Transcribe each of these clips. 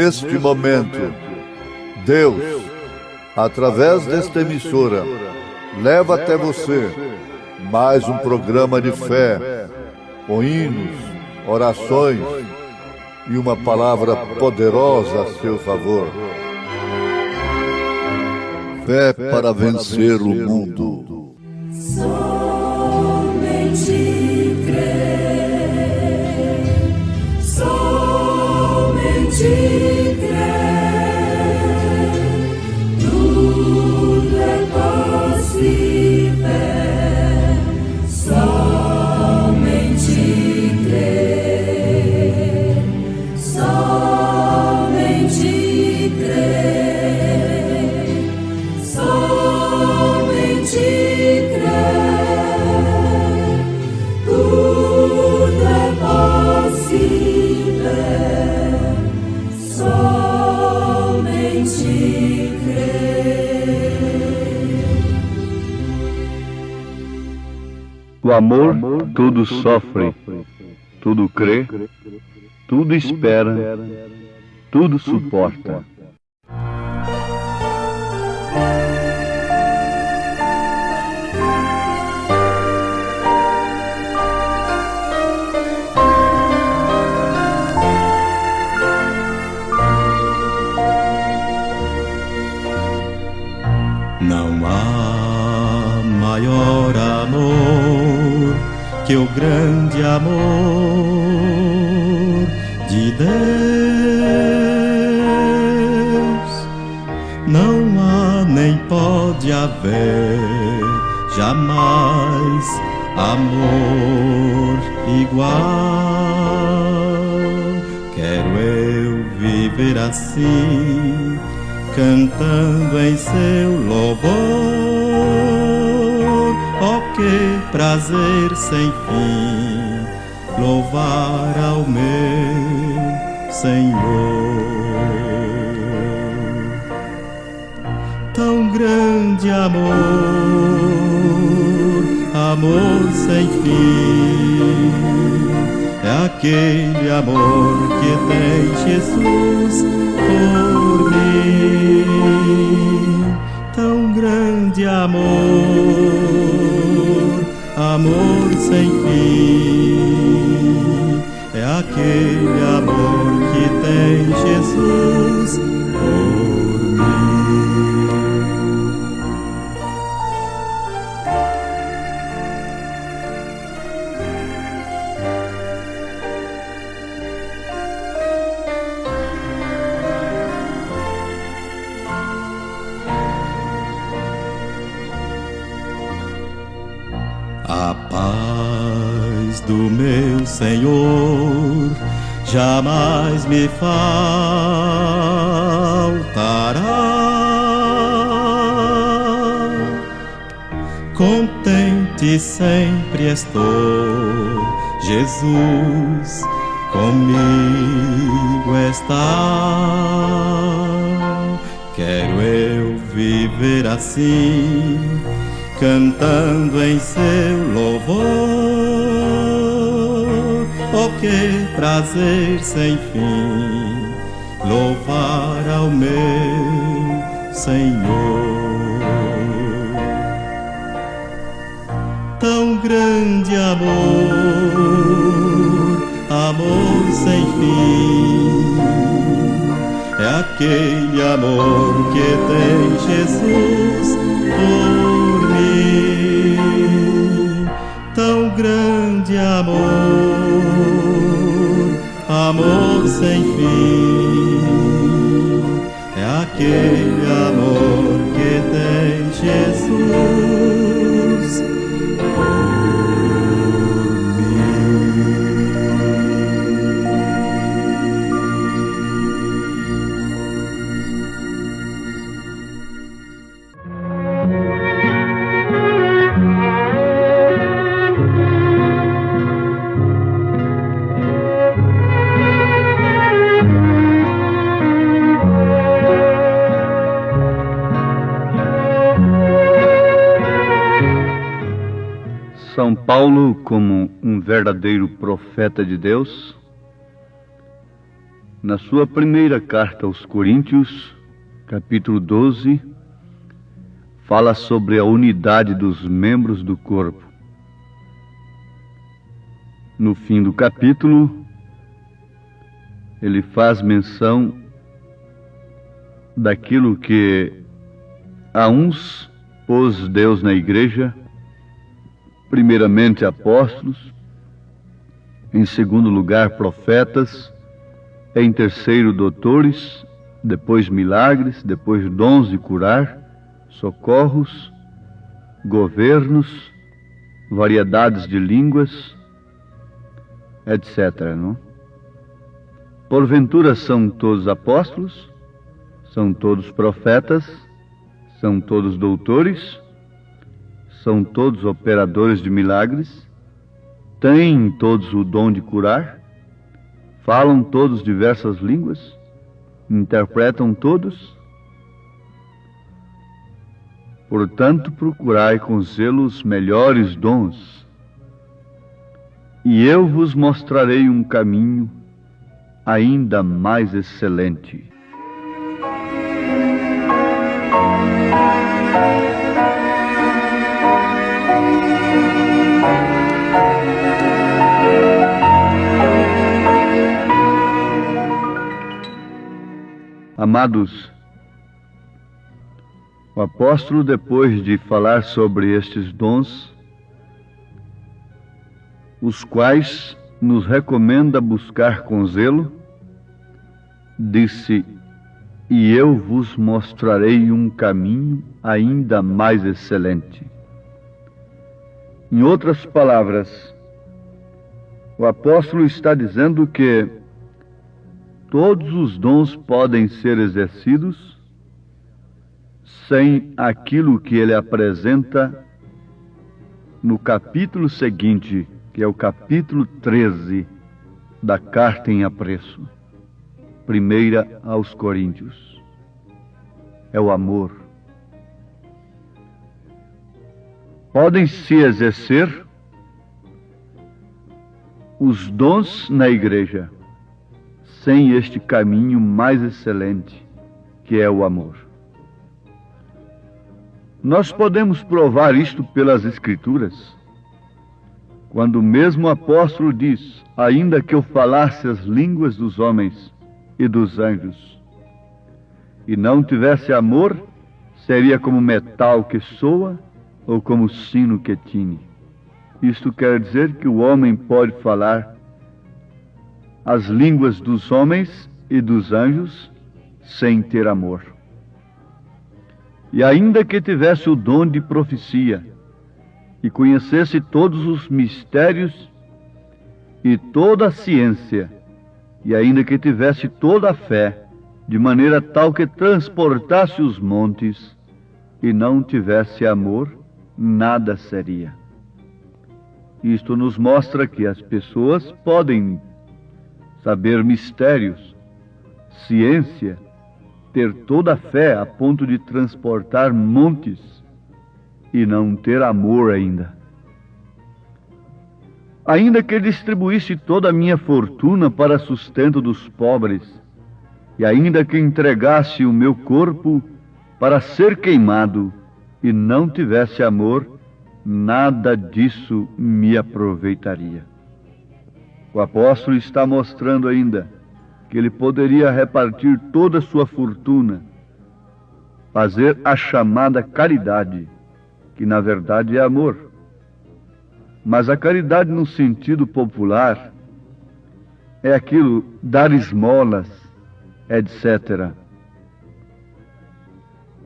neste momento, Deus, através desta emissora, leva até você mais um programa de fé, com hinos, orações e uma palavra poderosa a seu favor. Fé para vencer o mundo. Somente crer, somente crer, tudo é possível, somente crer, somente crer, somente crer, tudo é possível, somente crer. O amor tudo sofre, tudo crê, tudo espera, tudo suporta. Não há maior amor que o grande amor de Deus. Não há nem pode haver jamais amor igual. Quero eu viver assim, cantando em seu louvor. Oh, que prazer sem fim, louvar ao meu Senhor. Tão grande amor, amor sem fim, é aquele amor que tem Jesus por mim. Tão grande amor, amor sem fim, é aquele amor que tem Jesus por mim. A paz do meu Senhor jamais me faltará. Contente sempre estou, Jesus comigo está. Quero eu viver assim, cantando em seu louvor. Oh, que prazer sem fim, louvar ao meu Senhor. Tão grande amor, amor sem fim, é aquele amor que tem Jesus por mim. Tão grande amor, amor sem fim, é aquele amor que tem Jesus por mim. São Paulo, como um verdadeiro profeta de Deus, na sua primeira carta aos Coríntios, capítulo 12, fala sobre a unidade dos membros do corpo. No fim do capítulo, ele faz menção daquilo que a uns pôs Deus na igreja, primeiramente apóstolos, em segundo lugar profetas, em terceiro doutores, depois milagres, depois dons de curar, socorros, governos, variedades de línguas, etc. Não? Porventura são todos apóstolos, são todos profetas, são todos doutores, são todos operadores de milagres, têm todos o dom de curar, falam todos diversas línguas, interpretam todos. Portanto, procurai com zelo os melhores dons, e eu vos mostrarei um caminho ainda mais excelente. Amados, o apóstolo, depois de falar sobre estes dons, os quais nos recomenda buscar com zelo, disse: e eu vos mostrarei um caminho ainda mais excelente. Em outras palavras, o apóstolo está dizendo que todos os dons podem ser exercidos sem aquilo que ele apresenta no capítulo seguinte, que é o capítulo 13 da carta em apreço, 1 aos Coríntios. É o amor. Podem se exercer os dons na igreja sem este caminho mais excelente, que é o amor. Nós podemos provar isto pelas Escrituras, quando o mesmo apóstolo diz: ainda que eu falasse as línguas dos homens e dos anjos, e não tivesse amor, seria como metal que soa ou como sino que tine. Isto quer dizer que o homem pode falar as línguas dos homens e dos anjos sem ter amor. E ainda que tivesse o dom de profecia e conhecesse todos os mistérios e toda a ciência, e ainda que tivesse toda a fé, de maneira tal que transportasse os montes, e não tivesse amor, nada seria. Isto nos mostra que as pessoas podem saber mistérios, ciência, ter toda a fé a ponto de transportar montes e não ter amor ainda. Ainda que distribuísse toda a minha fortuna para sustento dos pobres, e ainda que entregasse o meu corpo para ser queimado e não tivesse amor, nada disso me aproveitaria. O apóstolo está mostrando ainda que ele poderia repartir toda a sua fortuna, fazer a chamada caridade, que na verdade é amor. Mas a caridade no sentido popular é aquilo, dar esmolas, etc.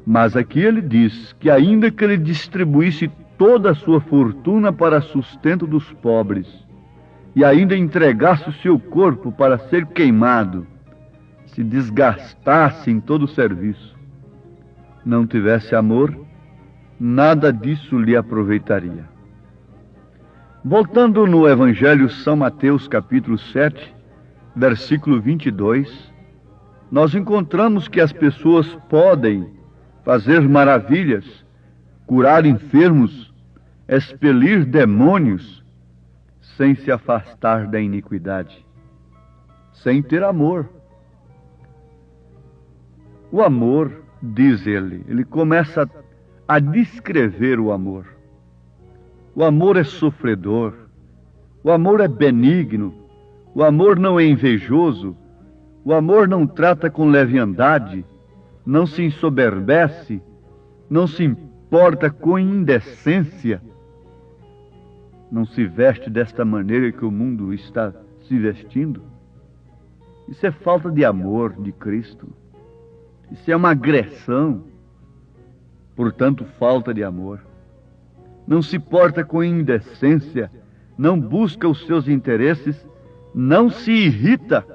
Mas aqui ele diz que ainda que ele distribuísse toda a sua fortuna para sustento dos pobres, e ainda entregasse o seu corpo para ser queimado, se desgastasse em todo o serviço, não tivesse amor, nada disso lhe aproveitaria. Voltando no Evangelho São Mateus, capítulo 7, versículo 22, nós encontramos que as pessoas podem fazer maravilhas, curar enfermos, expelir demônios, sem se afastar da iniquidade, sem ter amor, O amor, diz ele começa a descrever o amor. O amor é sofredor, o amor é benigno, o amor não é invejoso, o amor não trata com leviandade, não se ensoberbece, não se importa com indecência, não se veste desta maneira que o mundo está se vestindo. Isso é falta de amor de Cristo. Isso é uma agressão, portanto, falta de amor. Não se porta com indecência, não busca os seus interesses, não se irrita.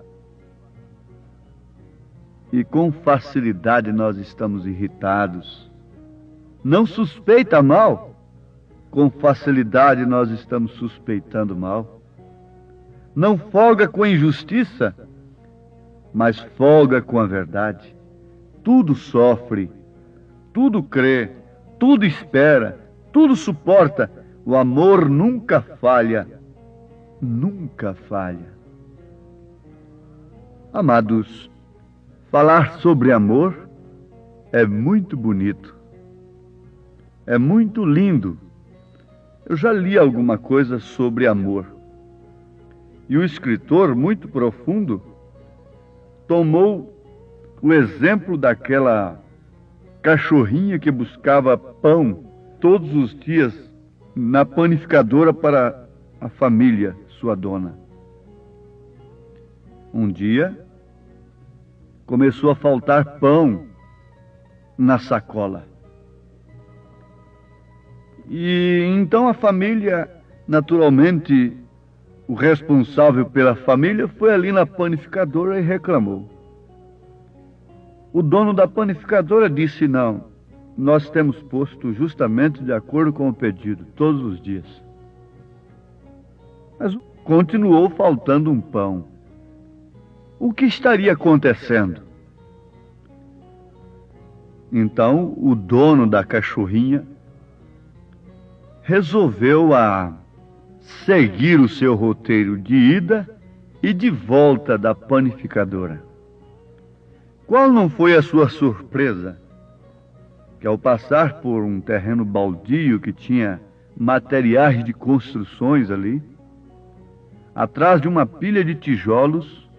E com facilidade nós estamos irritados. Não suspeita mal, com facilidade nós estamos suspeitando mal. Não folga com a injustiça, mas folga com a verdade. Tudo sofre, tudo crê, tudo espera, tudo suporta. O amor nunca falha, nunca falha. Amados, falar sobre amor é muito bonito, é muito lindo. Eu já li alguma coisa sobre amor. E o escritor, muito profundo, tomou o exemplo daquela cachorrinha que buscava pão todos os dias na panificadora para a família, sua dona. Um dia, começou a faltar pão na sacola. E então a família, naturalmente, o responsável pela família foi ali na panificadora e reclamou. O dono da panificadora disse: não, nós temos posto justamente de acordo com o pedido, todos os dias. Mas continuou faltando um pão. O que estaria acontecendo? Então, o dono da cachorrinha resolveu seguir o seu roteiro de ida e de volta da panificadora. Qual não foi a sua surpresa? Que ao passar por um terreno baldio que tinha materiais de construções ali, atrás de uma pilha de tijolos,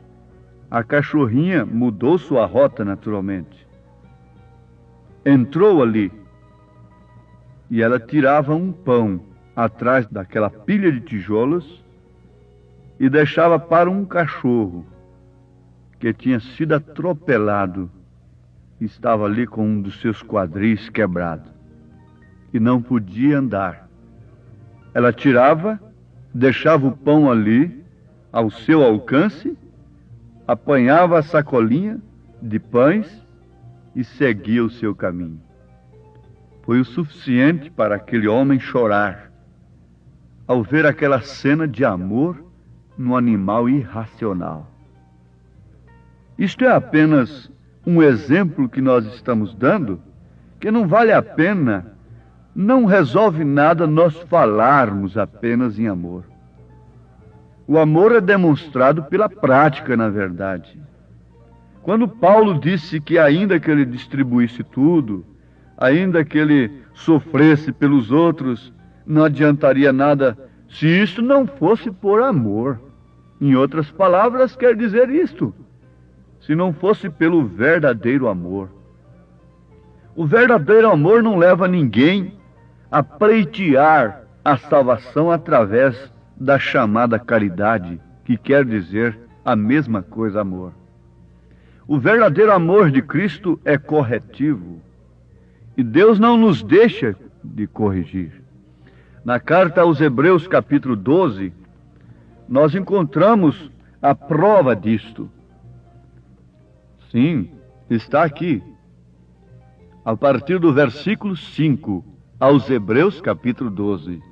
a cachorrinha mudou sua rota naturalmente. Entrou ali e ela tirava um pão atrás daquela pilha de tijolos e deixava para um cachorro que tinha sido atropelado, estava ali com um dos seus quadris quebrado e não podia andar. Ela tirava, deixava o pão ali ao seu alcance, apanhava a sacolinha de pães e seguia o seu caminho. Foi o suficiente para aquele homem chorar ao ver aquela cena de amor no animal irracional. Isto é apenas um exemplo que nós estamos dando, que não vale a pena, não resolve nada nós falarmos apenas em amor. O amor é demonstrado pela prática, na verdade. Quando Paulo disse que ainda que ele distribuísse tudo, ainda que ele sofresse pelos outros, não adiantaria nada se isso não fosse por amor. Em outras palavras, quer dizer isto: se não fosse pelo verdadeiro amor. O verdadeiro amor não leva ninguém a pleitear a salvação através da chamada caridade, que quer dizer a mesma coisa, amor. O verdadeiro amor de Cristo é corretivo. E Deus não nos deixa de corrigir. Na carta aos Hebreus, capítulo 12, nós encontramos a prova disto. Sim, está aqui. A partir do versículo 5, aos Hebreus, capítulo 12.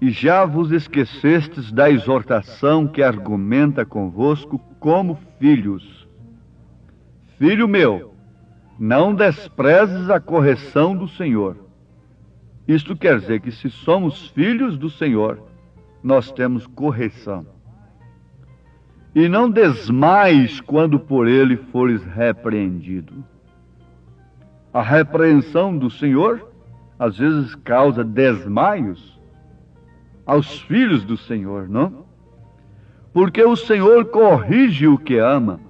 E já vos esquecestes da exortação que argumenta convosco como filhos. Filho meu, não desprezes a correção do Senhor. Isto quer dizer que se somos filhos do Senhor, nós temos correção. E não desmais quando por ele fores repreendido. A repreensão do Senhor, às vezes, causa desmaios aos filhos do Senhor, não? Porque o Senhor corrige o que ama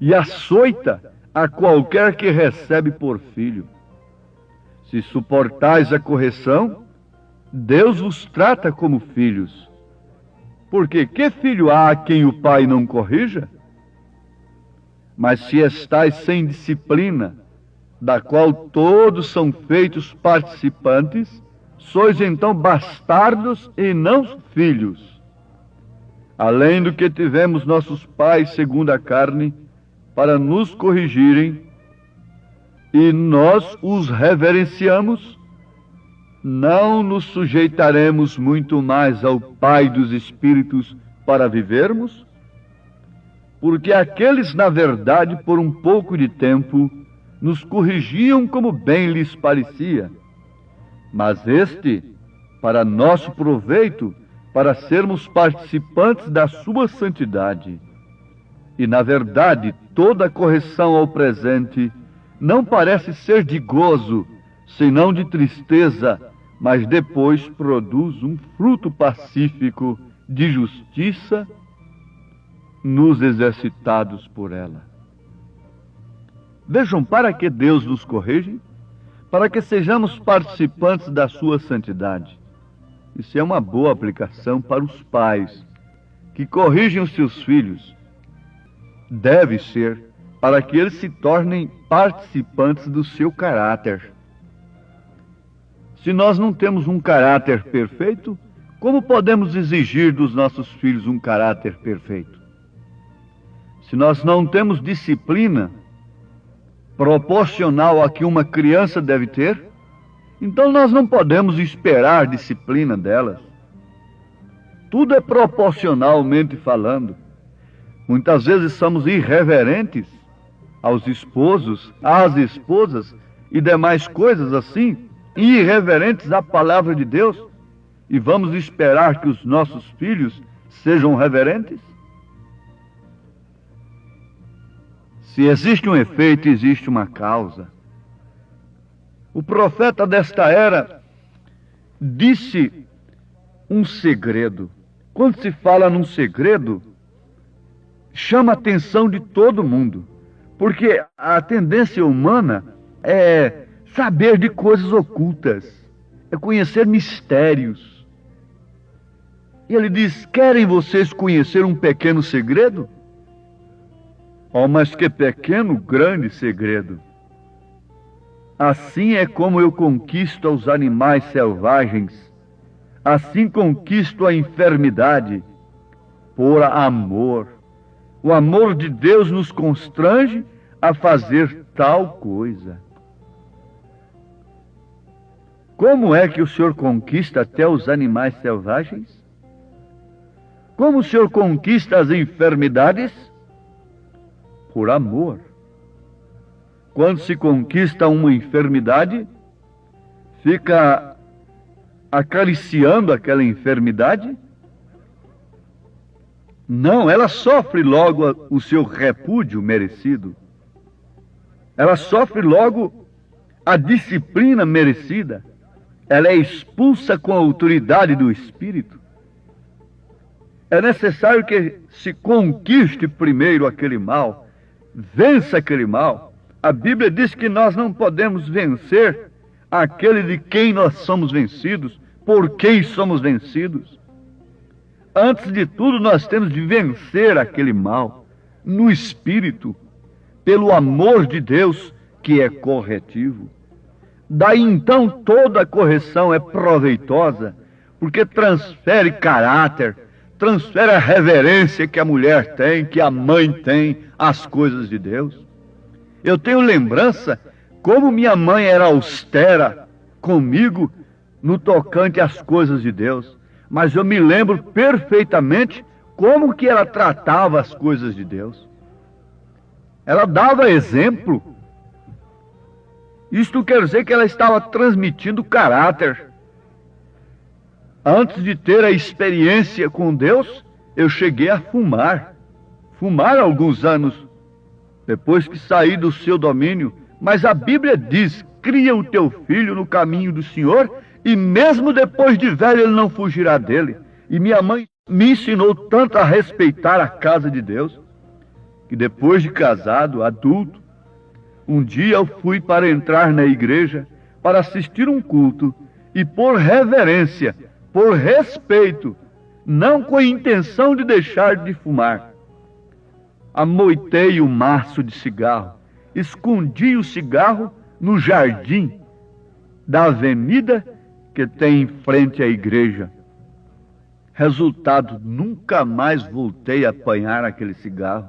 e açoita a qualquer que recebe por filho. Se suportais a correção, Deus vos trata como filhos. Porque que filho há a quem o pai não corrija? Mas se estais sem disciplina, da qual todos são feitos participantes, sois então bastardos e não filhos. Além do que tivemos nossos pais segundo a carne, para nos corrigirem, e nós os reverenciamos, não nos sujeitaremos muito mais ao Pai dos Espíritos para vivermos? Porque aqueles, na verdade, por um pouco de tempo, nos corrigiam como bem lhes parecia, mas este, para nosso proveito, para sermos participantes da sua santidade. E, na verdade, toda correção ao presente não parece ser de gozo, senão de tristeza, mas depois produz um fruto pacífico de justiça nos exercitados por ela. Vejam, para que Deus nos corrige? Para que sejamos participantes da sua santidade. Isso é uma boa aplicação para os pais que corrigem os seus filhos. Deve ser para que eles se tornem participantes do seu caráter. Se nós não temos um caráter perfeito, como podemos exigir dos nossos filhos um caráter perfeito? Se nós não temos disciplina proporcional a que uma criança deve ter, então nós não podemos esperar disciplina delas. Tudo é proporcionalmente falando. Muitas vezes somos irreverentes aos esposos, às esposas e demais coisas assim, irreverentes à palavra de Deus, e vamos esperar que os nossos filhos sejam reverentes? Se existe um efeito, existe uma causa. O profeta desta era disse um segredo. Quando se fala num segredo, chama a atenção de todo mundo, porque a tendência humana é saber de coisas ocultas, é conhecer mistérios. E ele diz: querem vocês conhecer um pequeno segredo? Oh, mas que pequeno, grande segredo! Assim é como eu conquisto os animais selvagens, assim conquisto a enfermidade, por amor. O amor de Deus nos constrange a fazer tal coisa. Como é que o Senhor conquista até os animais selvagens? Como o Senhor conquista as enfermidades? Por amor. Quando se conquista uma enfermidade, fica acariciando aquela enfermidade? Não, ela sofre logo o seu repúdio merecido. Ela sofre logo a disciplina merecida. Ela é expulsa com a autoridade do Espírito. É necessário que se conquiste primeiro aquele mal, vença aquele mal. A Bíblia diz que nós não podemos vencer aquele de quem nós somos vencidos, por quem somos vencidos. Antes de tudo, nós temos de vencer aquele mal no Espírito, pelo amor de Deus, que é corretivo. Daí então toda correção é proveitosa, porque transfere caráter, transfere a reverência que a mulher tem, que a mãe tem às coisas de Deus. Eu tenho lembrança como minha mãe era austera comigo no tocante às coisas de Deus, mas eu me lembro perfeitamente como que ela tratava as coisas de Deus. Ela dava exemplo. Isto quer dizer que ela estava transmitindo caráter. Antes de ter a experiência com Deus, eu cheguei a fumar. Fumar há alguns anos. Depois que saí do seu domínio, Mas a Bíblia diz: cria o teu filho no caminho do Senhor, e mesmo depois de velho ele não fugirá dele. E minha mãe me ensinou tanto a respeitar a casa de Deus, que depois de casado, adulto, um dia eu fui para entrar na igreja para assistir um culto, e por reverência, por respeito, não com a intenção de deixar de fumar, amoitei o maço de cigarro, escondi o cigarro no jardim da avenida que tem em frente à igreja. Resultado, nunca mais voltei a apanhar aquele cigarro.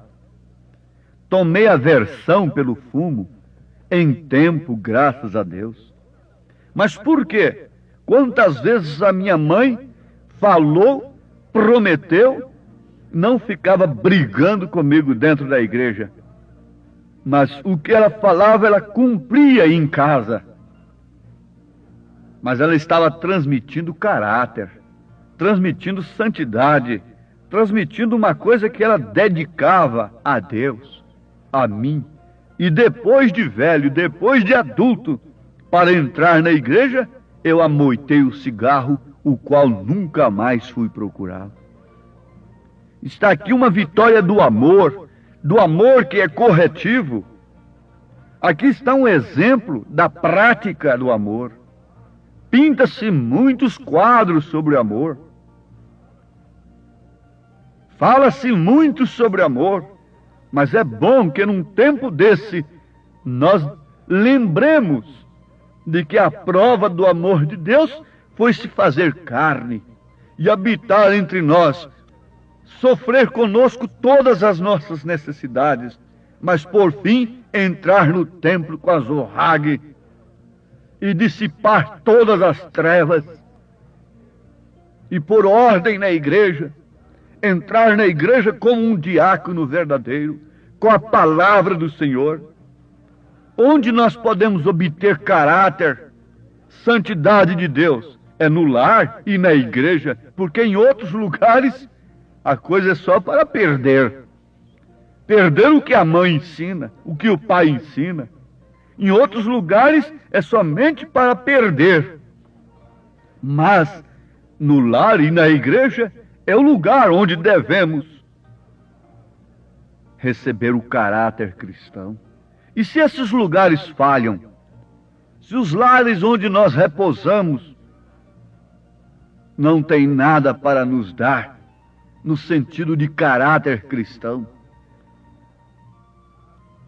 Tomei aversão pelo fumo em tempo, graças a Deus. Mas por quê? Quantas vezes a minha mãe falou, prometeu, não ficava brigando comigo dentro da igreja, mas o que ela falava, ela cumpria em casa. Mas ela estava transmitindo caráter, transmitindo santidade, transmitindo uma coisa que ela dedicava a Deus, a mim. E depois de velho, depois de adulto, para entrar na igreja, eu amoitei o cigarro, o qual nunca mais fui procurá-lo. Está aqui uma vitória do amor que é corretivo. Aqui está um exemplo da prática do amor. Pinta-se muitos quadros sobre amor. Fala-se muito sobre amor, mas é bom que num tempo desse nós lembremos de que a prova do amor de Deus foi se fazer carne e habitar entre nós, sofrer conosco todas as nossas necessidades, mas por fim entrar no templo com azorrague e dissipar todas as trevas, e por ordem na igreja, entrar na igreja como um diácono verdadeiro, com a palavra do Senhor. Onde nós podemos obter caráter, santidade de Deus? É no lar e na igreja, porque em outros lugares a coisa é só para perder. Perder o que a mãe ensina, o que o pai ensina. Em outros lugares é somente para perder. Mas no lar e na igreja é o lugar onde devemos receber o caráter cristão. E se esses lugares falham, se os lares onde nós repousamos não têm nada para nos dar no sentido de caráter cristão,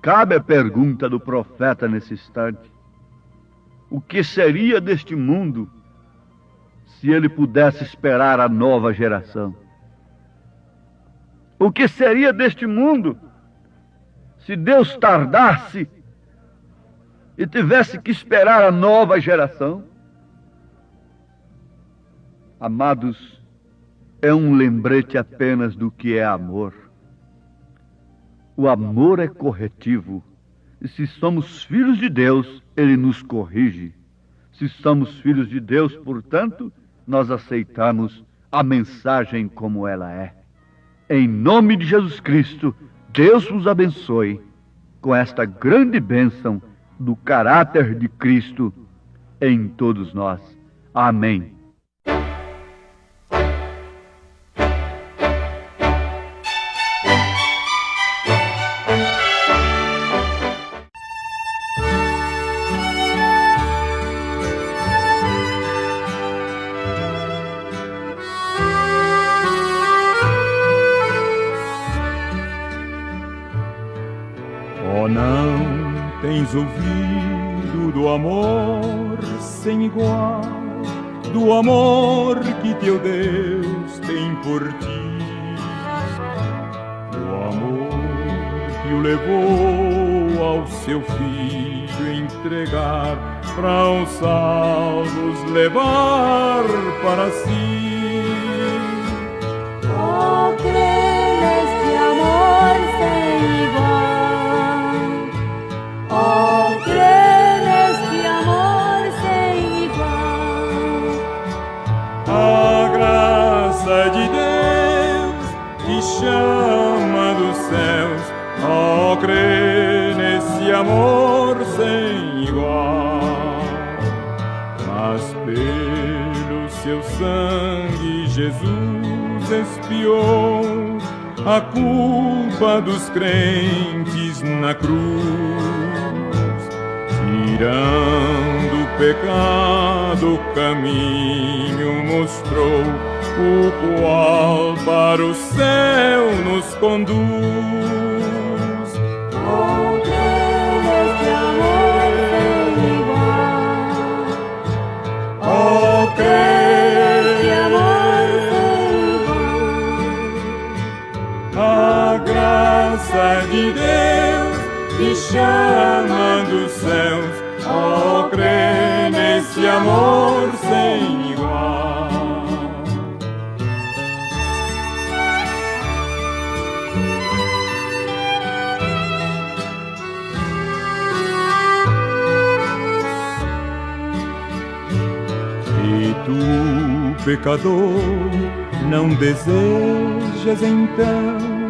cabe a pergunta do profeta nesse instante: o que seria deste mundo se ele pudesse esperar a nova geração? O que seria deste mundo se Deus tardasse e tivesse que esperar a nova geração? Amados, é um lembrete apenas do que é amor. O amor é corretivo, e se somos filhos de Deus, Ele nos corrige. Se somos filhos de Deus, portanto, nós aceitamos a mensagem como ela é. Em nome de Jesus Cristo, Deus nos abençoe com esta grande bênção do caráter de Cristo em todos nós. Amém. Oh, não tens ouvido do amor sem igual, do amor que teu Deus tem por ti, o amor que o levou ao seu filho entregar, para os salvos levar para si. Oh, crê neste amor sem igual. Oh, crê neste amor sem igual. A graça de Deus te chama dos céus. Oh, crê nesse amor sem igual. Mas pelo seu sangue Jesus expiou a culpa dos crentes na cruz, tirando o pecado, o caminho mostrou, o qual para o céu nos conduz. Oh, crer neste amor sem igual. Oh, Neste amor sem igual. a graça de Deus que chama dos céus. Oh, crê nesse amor sem igual. E tu, pecador, não desejas então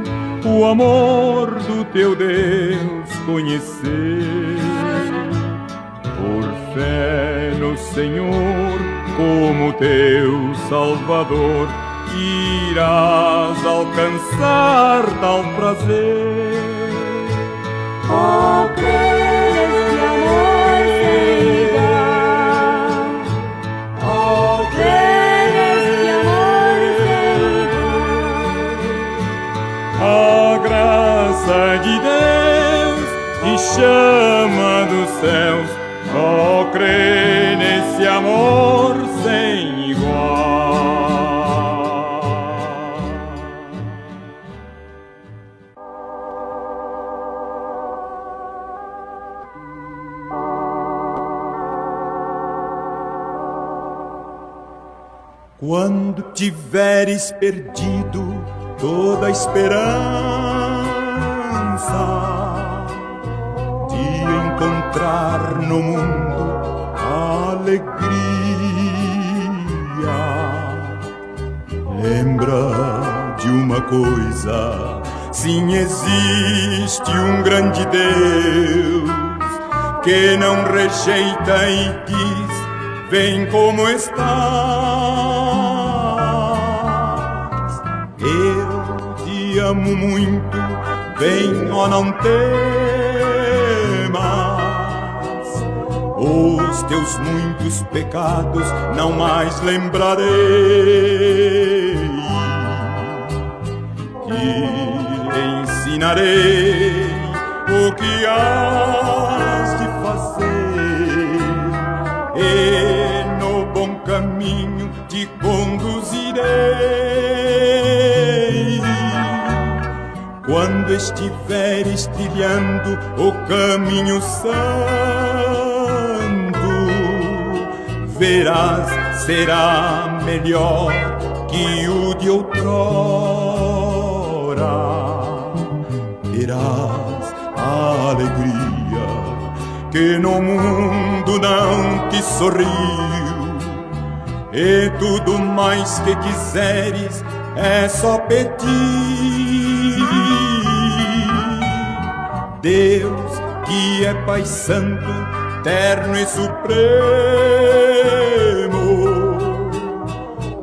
o amor do teu Deus conhecer? Por fé no Senhor como teu Salvador, irás alcançar tal prazer. Oh, crer neste amor sem igual. Oh, crer neste amor sem igual. A graça de Deus te chama dos céus. Oh, crê nesse amor sem igual. Quando tiveres perdido toda a esperança de encontrar no mundo alegria, lembra de uma coisa: sim, existe um grande Deus que não rejeita e diz: vem como estás, eu te amo muito, vem, ó, não temas, os teus muitos pecados não mais lembrarei, te ensinarei o que hás de fazer, e no bom caminho te conduzirei. Quando estiveres trilhando o caminho santo, verás, será melhor que o de outrora. Terás a alegria que no mundo não te sorriu, e tudo mais que quiseres é só pedir. Deus, que é Pai Santo, terno e supremo,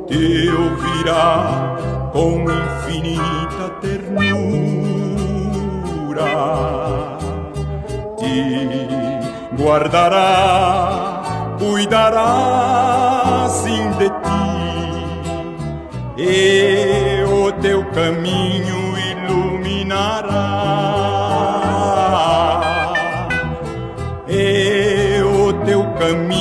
te ouvirá com infinita ternura, te guardará, cuidará sim de ti, e o teu caminho iluminará, e o teu caminho